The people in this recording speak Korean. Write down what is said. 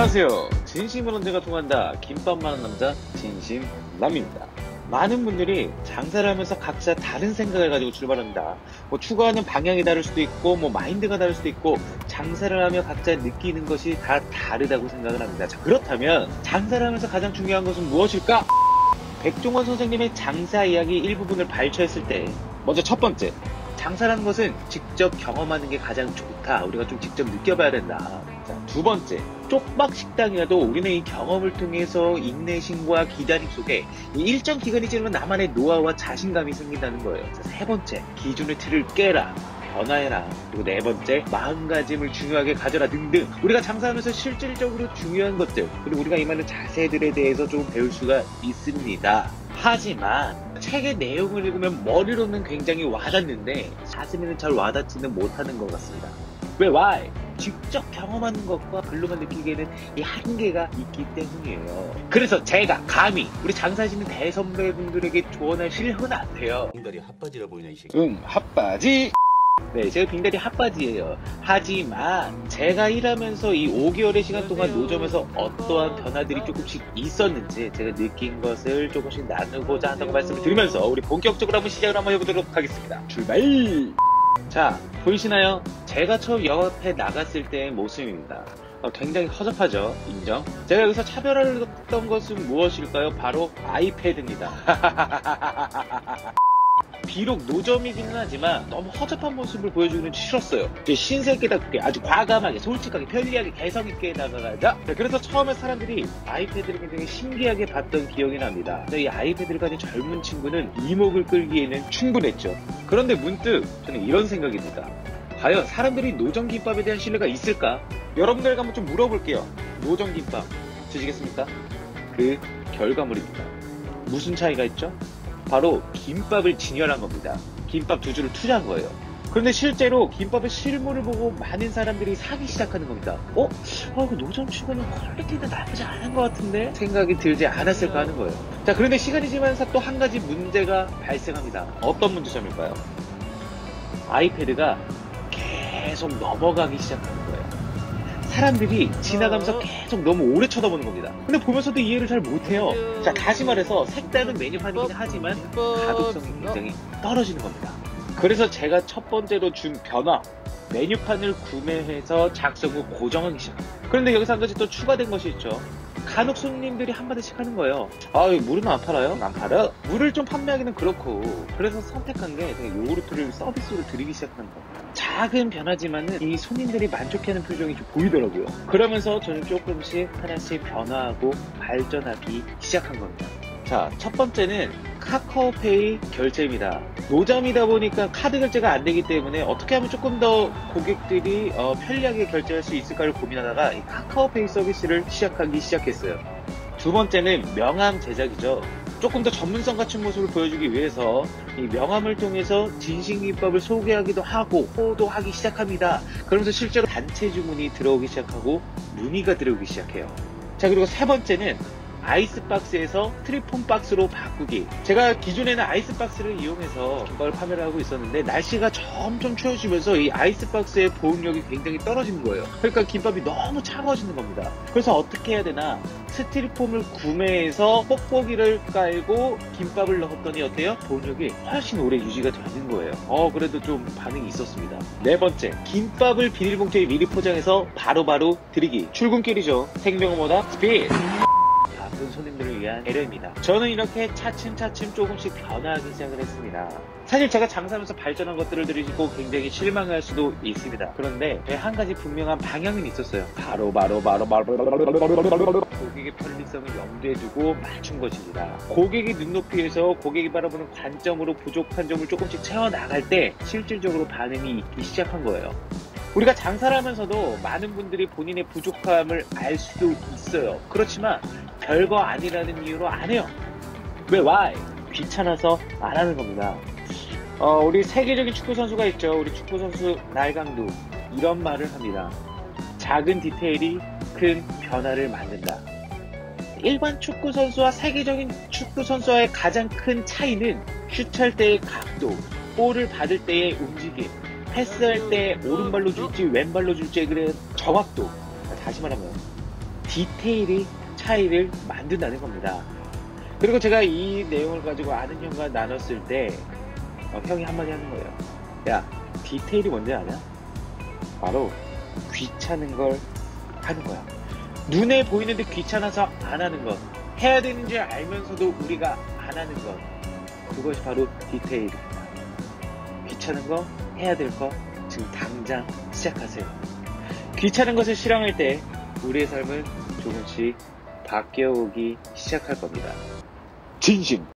안녕하세요. 진심은 언제가 통한다. 김밥 많은 남자 진심남입니다. 많은 분들이 장사를 하면서 각자 다른 생각을 가지고 출발합니다. 추구하는 방향이 다를 수도 있고 마인드가 다를 수도 있고, 장사를 하며 각자 느끼는 것이 다 다르다고 생각을 합니다. 자, 그렇다면 장사를 하면서 가장 중요한 것은 무엇일까? 백종원 선생님의 장사 이야기 일부분을 발췌했을 때, 먼저 첫 번째, 장사라는 것은 직접 경험하는 게 가장 좋다. 우리가 좀 직접 느껴봐야 된다. 자, 두 번째, 쪽박 식당이라도 우리는 이 경험을 통해서 인내심과 기다림 속에 이 일정 기간이 지나면 나만의 노하우와 자신감이 생긴다는 거예요. 자, 세 번째, 기존의 틀을 깨라. 변화해라. 그리고 네 번째, 마음가짐을 중요하게 가져라 등등, 우리가 장사하면서 실질적으로 중요한 것들, 그리고 우리가 임하는 자세들에 대해서 좀 배울 수가 있습니다. 하지만 책의 내용을 읽으면 머리로는 굉장히 와닿는데 가슴에는 잘 와닿지는 못하는 것 같습니다. 왜? Why? 직접 경험하는 것과 글로만 느끼기에는 이 한계가 있기 때문이에요. 그래서 제가 감히 우리 장사하시는 대선배분들에게 조언할 실력은 안 돼요. 빙다리 핫바지라 보이냐 이 새끼. 핫바지. 네, 제가 빙다리 핫바지예요. 하지만 제가 일하면서 이 5개월의 시간 동안 노점에서 어떠한 변화들이 조금씩 있었는지 제가 느낀 것을 조금씩 나누고자 한다고 말씀을 드리면서 우리 본격적으로 한번 시작을 한번 해보도록 하겠습니다. 출발! 자, 보이시나요? 제가 처음 영업에 나갔을 때의 모습입니다. 굉장히 허접하죠. 인정. 제가 여기서 차별화를 했던 것은 무엇일까요? 바로 아이패드입니다. 비록 노점이기는 하지만 너무 허접한 모습을 보여주기는 싫었어요. 신세계답게 아주 과감하게, 솔직하게, 편리하게, 개성있게 나가자. 그래서 처음에 사람들이 아이패드를 굉장히 신기하게 봤던 기억이 납니다. 이 아이패드를 가진 젊은 친구는 이목을 끌기에는 충분했죠. 그런데 문득 저는 이런 생각이 듭니다. 과연 사람들이 노점김밥에 대한 신뢰가 있을까? 여러분들과 한번 좀 물어볼게요. 노점김밥 드시겠습니까? 그 결과물입니다. 무슨 차이가 있죠? 바로 김밥을 진열한 겁니다. 김밥 2줄을 투자한 거예요. 그런데 실제로 김밥의 실물을 보고 많은 사람들이 사기 시작하는 겁니다. 그 노점 치고는 퀄리티는 나쁘지 않은 것 같은데? 생각이 들지 않았을까 하는 거예요. 자, 그런데 시간이 지나면서 또 한 가지 문제가 발생합니다. 어떤 문제점일까요? 아이패드가 계속 넘어가기 시작하는 거예요. 사람들이 지나가면서 계속 너무 오래 쳐다보는 겁니다. 근데 보면서도 이해를 잘 못해요. 자, 다시 말해서 색다른 메뉴판이긴 하지만 가독성이 굉장히 떨어지는 겁니다. 그래서 제가 첫 번째로 준 변화, 메뉴판을 구매해서 작성 후 고정하기 시작합니다. 그런데 여기서 한 가지 또 추가된 것이 있죠. 간혹 손님들이 한마디씩 하는 거예요. 물은 안 팔아요? 안 팔아? 물을 좀 판매하기는 그렇고, 그래서 선택한 게 제가 요구르트를 서비스로 드리기 시작한 겁니다. 작은 변화지만은 이 손님들이 만족해하는 표정이 좀 보이더라고요. 그러면서 저는 조금씩 하나씩 변화하고 발전하기 시작한 겁니다. 자, 첫 번째는 카카오페이 결제입니다. 노점이다 보니까 카드 결제가 안 되기 때문에 어떻게 하면 조금 더 고객들이 편리하게 결제할 수 있을까를 고민하다가 이 카카오페이 서비스를 시작했어요. 두 번째는 명함 제작이죠. 조금 더 전문성 갖춘 모습을 보여주기 위해서 이 명함을 통해서 진심김밥을 소개하기도 하고 호도하기 시작합니다. 그러면서 실제로 단체 주문이 들어오기 시작하고 문의가 들어오기 시작해요. 자, 그리고 세 번째는 아이스박스에서 트리폼 박스로 바꾸기. 제가 기존에는 아이스박스를 이용해서 김밥을 판매를 하고 있었는데 날씨가 점점 추워지면서 이 아이스박스의 보온력이 굉장히 떨어지는 거예요. 그러니까 김밥이 너무 차가워지는 겁니다. 그래서 어떻게 해야 되나? 스티로폼을 구매해서 뽁뽁이를 깔고 김밥을 넣었더니 어때요? 보온력이 훨씬 오래 유지가 되는 거예요. 그래도 좀 반응이 있었습니다. 네 번째, 김밥을 비닐봉투에 미리 포장해서 바로바로 드리기. 출근길이죠. 생명보다 스피드. 손님들을 위한 배려입니다. 저는 이렇게 차츰차츰 조금씩 변화하기 시작을 했습니다. 사실 제가 장사하면서 발전한 것들을 들으시고 굉장히 실망할 수도 있습니다. 그런데 한 가지 분명한 방향은 있었어요. 바로 고객의 편리성을 염두에 두고 맞춘 것입니다. 고객의 눈높이에서 고객이 바라보는 관점으로 부족한 점을 조금씩 채워나갈 때 실질적으로 반응이 있기 시작한 거예요. 우리가 장사를 하면서도 많은 분들이 본인의 부족함을 알 수도 있어요. 그렇지만 별거 아니라는 이유로 안 해요. 왜? Why? 귀찮아서 안 하는 겁니다. 우리 세계적인 축구 선수가 있죠. 우리 축구 선수 날강도 이런 말을 합니다. 작은 디테일이 큰 변화를 만든다. 일반 축구 선수와 세계적인 축구 선수와의 가장 큰 차이는 슛할 때의 각도, 볼을 받을 때의 움직임, 패스할 때 오른발로 줄지 왼발로 줄지 그래 정확도. 다시 말하면 디테일이 차이를 만든다는 겁니다. 그리고 제가 이 내용을 가지고 아는 형과 나눴을 때 형이 한마디 하는 거예요. 야, 디테일이 뭔지 아냐? 바로 귀찮은 걸 하는 거야. 눈에 보이는데 귀찮아서 안 하는 것, 해야 되는 줄 알면서도 우리가 안 하는 것, 그것이 바로 디테일입니다. 귀찮은 거, 해야 될 거 지금 당장 시작하세요. 귀찮은 것을 실행할 때 우리의 삶은 조금씩 바뀌어오기 시작할 겁니다. 진심